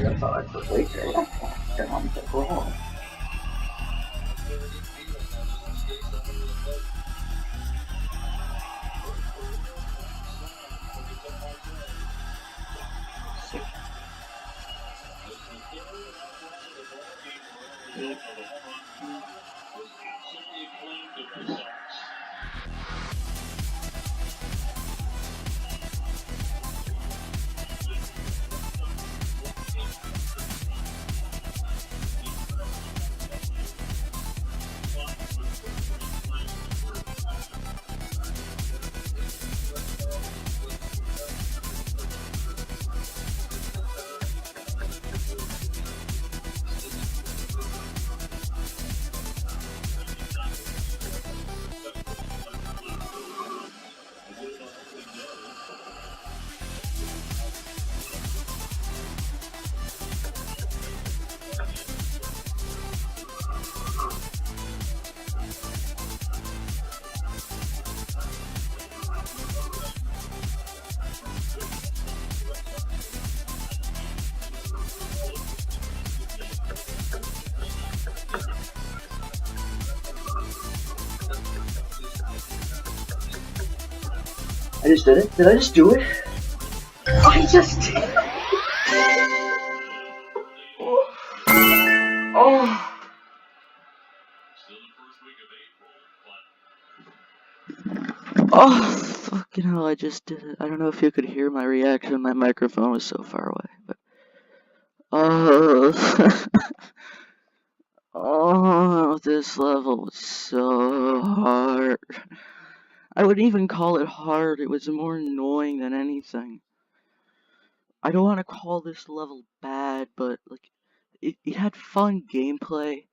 great. I thought I'd put way great. Then I'm like, wrong. I just did it. Did I just do it? I just did it. Oh. Oh, fucking hell, I just did it. I don't know if you could hear my reaction. My microphone was so far away, but... Oh... Oh, this level was so hard. I wouldn't even call it hard, it was more annoying than anything. I don't want to call this level bad, but like it had fun gameplay,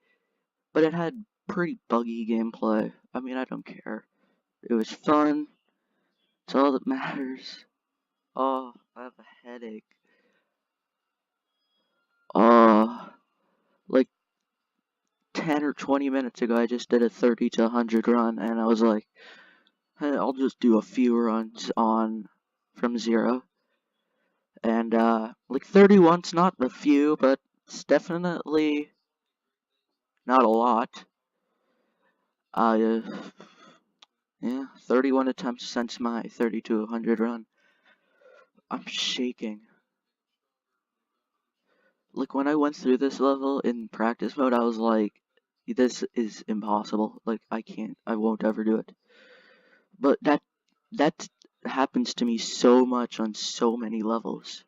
but it had pretty buggy gameplay. I mean, I don't care. It was fun. It's all that matters. Oh, I have a headache. Oh, like 10 or 20 minutes ago, I just did a 30 to 100 run, and I was like, hey, I'll just do a few runs on from 0. And, like 31's not a few, but it's definitely not a lot. Yeah, 31 attempts since my 30 to 100 run. I'm shaking. Like, when I went through this level in practice mode, I was like, this is impossible. Like, I won't ever do it. But that happens to me so much on so many levels.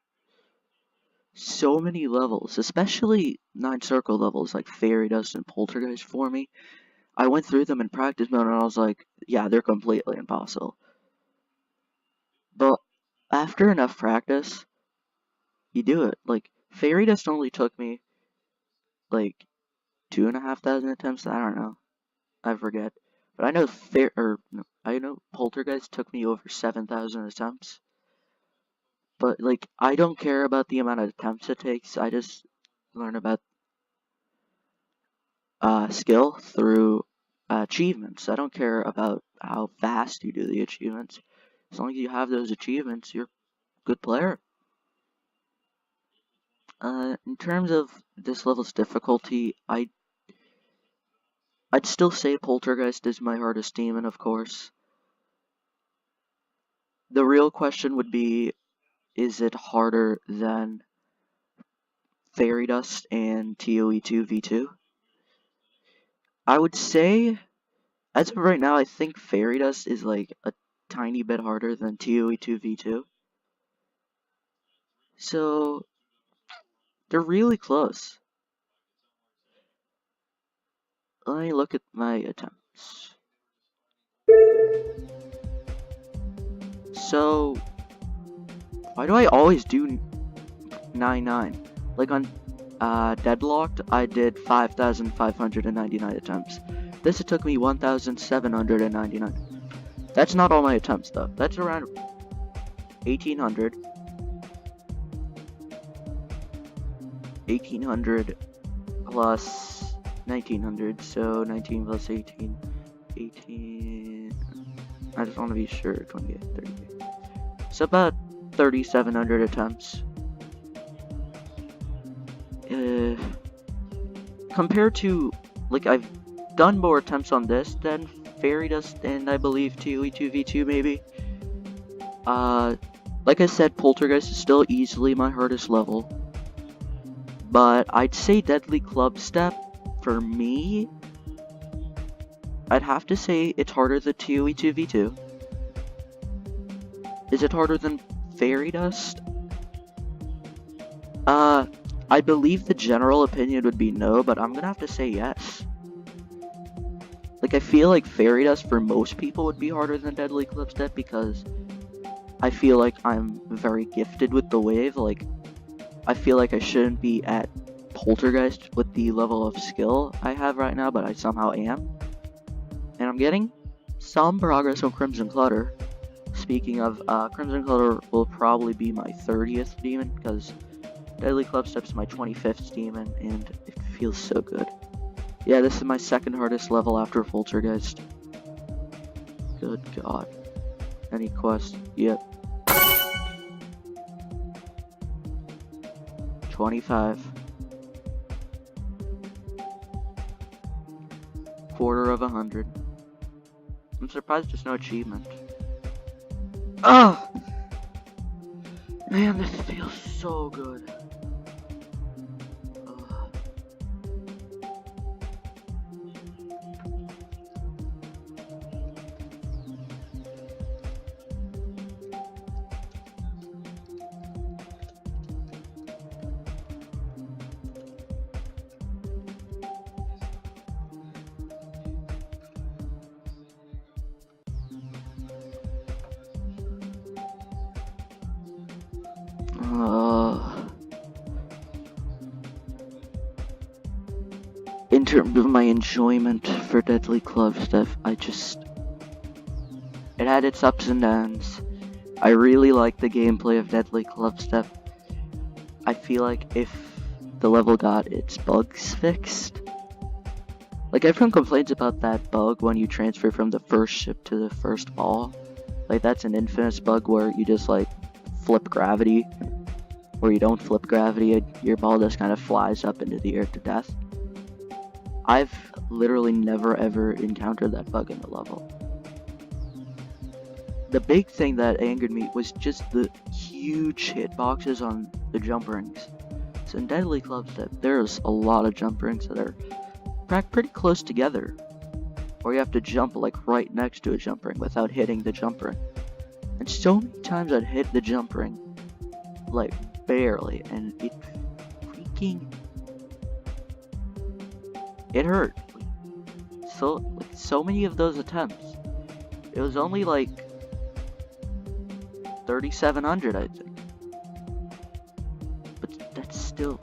So many levels, especially 9 circle levels like Fairy Dust and Poltergeist for me. I went through them in practice mode and I was like, yeah, they're completely impossible. But after enough practice, you do it. Like, Fairy Dust only took me like 2,500 attempts. I don't know. I forget. But I know I know Poltergeist took me over 7,000 attempts. But like, I don't care about the amount of attempts it takes. I just learn about skill through achievements. I don't care about how fast you do the achievements. As long as you have those achievements, you're a good player. In terms of this level's difficulty, I'd still say Poltergeist is my hardest demon, of course. The real question would be, is it harder than Fairy Dust and ToE2 V2? I would say, as of right now, I think Fairy Dust is like a tiny bit harder than ToE2 V2. So, they're really close. Let me look at my attempts. So, why do I always do 9-9? Like on Deadlocked, I did 5,599 attempts. This it took me 1,799. That's not all my attempts though. That's around 1,800. 1,800 plus 1,900, so 19 plus 18. 18. I just want to be sure. 28, 38. So about 3,700 attempts. compared to, like, I've done more attempts on this than Fairy Dust and I believe ToE 2v2 maybe. Like I said, Poltergeist is still easily my hardest level, but I'd say Deadly Clubstep, for me, I'd have to say it's harder than ToE 2v2. Is it harder than Fairy Dust? I believe the general opinion would be no, but I'm gonna have to say yes. Like, I feel like Fairy Dust for most people would be harder than Deadly Clubstep because I feel like I'm very gifted with the wave. Like, I feel like I shouldn't be at Poltergeist with the level of skill I have right now, but I somehow am. And I'm getting some progress on Crimson Clutter. Speaking of, Crimson Clutter will probably be my 30th demon, because Deadly Clubstep's my 25th demon, and it feels so good. Yeah, this is my second hardest level after Poltergeist. Good god. Any quest? Yep. 25. Quarter of 100. I'm surprised there's no achievement. Oh! Man, this feels so good. In terms of my enjoyment for Deadly Clubstep, it had its ups and downs. I really like the gameplay of Deadly Clubstep. I feel like if the level got its bugs fixed, like everyone complains about that bug when you transfer from the first ship to the first ball. Like, that's an infamous bug where you just like flip gravity, or you don't flip gravity, your ball just kind of flies up into the air to death. I've literally never ever encountered that bug in the level. The big thing that angered me was just the huge hitboxes on the jump rings. So in Deadly Clubstep, there's a lot of jump rings that are pretty close together, or you have to jump like right next to a jump ring without hitting the jump ring. And so many times I'd hit the jump ring, like barely, and it hurt. So many of those attempts. It was only like 3,700, I think. But that's still,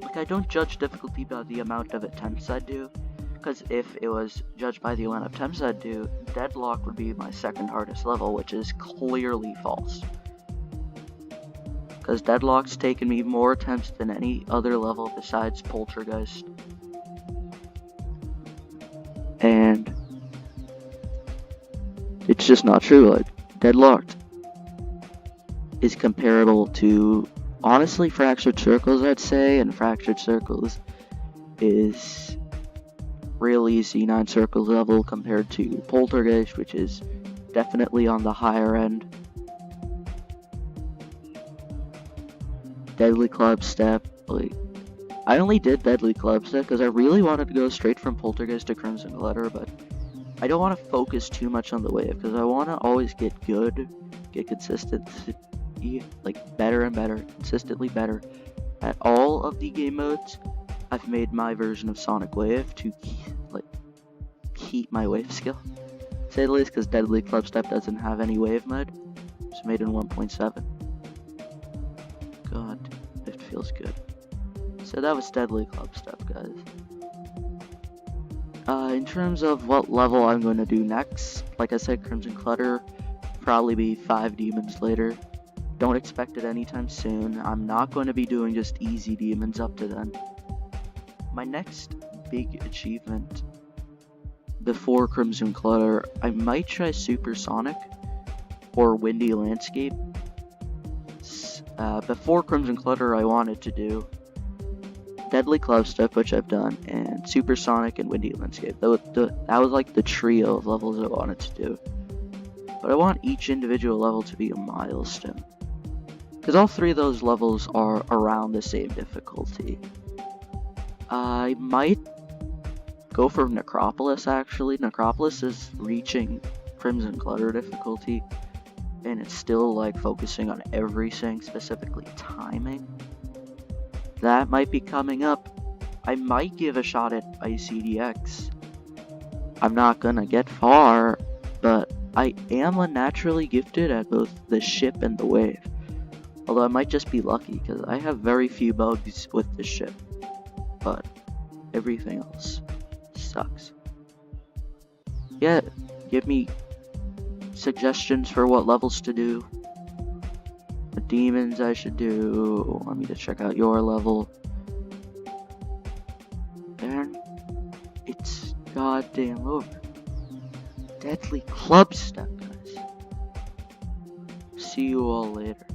like, I don't judge difficulty by the amount of attempts I do, because if it was judged by the amount of attempts I do, Deadlock would be my second hardest level, which is clearly false. Because Deadlock's taken me more attempts than any other level besides Poltergeist. And it's just not true. Like, Deadlocked is comparable to, honestly, Fractured Circles, I'd say, and Fractured Circles is real easy 9 circles level compared to Poltergeist, which is definitely on the higher end. Deadly Clubstep, like, I only did Deadly Clubstep because I really wanted to go straight from Poltergeist to Crimson Glitter, but I don't want to focus too much on the wave because I want to always get good, get consistent, like better and better, consistently better at all of the game modes. I've made my version of Sonic Wave to keep my wave skill, say the least, because Deadly Clubstep doesn't have any wave mode. It's made in 1.7. God, it feels good. So that was Deadly Clubstep, guys. In terms of what level I'm going to do next, like I said, Crimson Clutter, probably be 5 demons later. Don't expect it anytime soon. I'm not going to be doing just easy demons up to then. My next big achievement before Crimson Clutter, I might try Supersonic or Windy Landscape. Before Crimson Clutter, I wanted to do Deadly Clubstep, which I've done, and Supersonic and Windy Landscape. That was like the trio of levels I wanted to do. But I want each individual level to be a milestone, because all three of those levels are around the same difficulty. I might go for Necropolis, actually. Necropolis is reaching Crimson Clutter difficulty, and it's still like focusing on everything, specifically timing. That might be coming up. I might give a shot at ICDX. I'm not gonna get far, but I am unnaturally gifted at both the ship and the wave. Although I might just be lucky, because I have very few bugs with the ship. But everything else sucks. Yeah, give me suggestions for what levels to do. What demons I should do. Want me to check out your level. And it's goddamn over. Deadly Clubstep, guys. See you all later.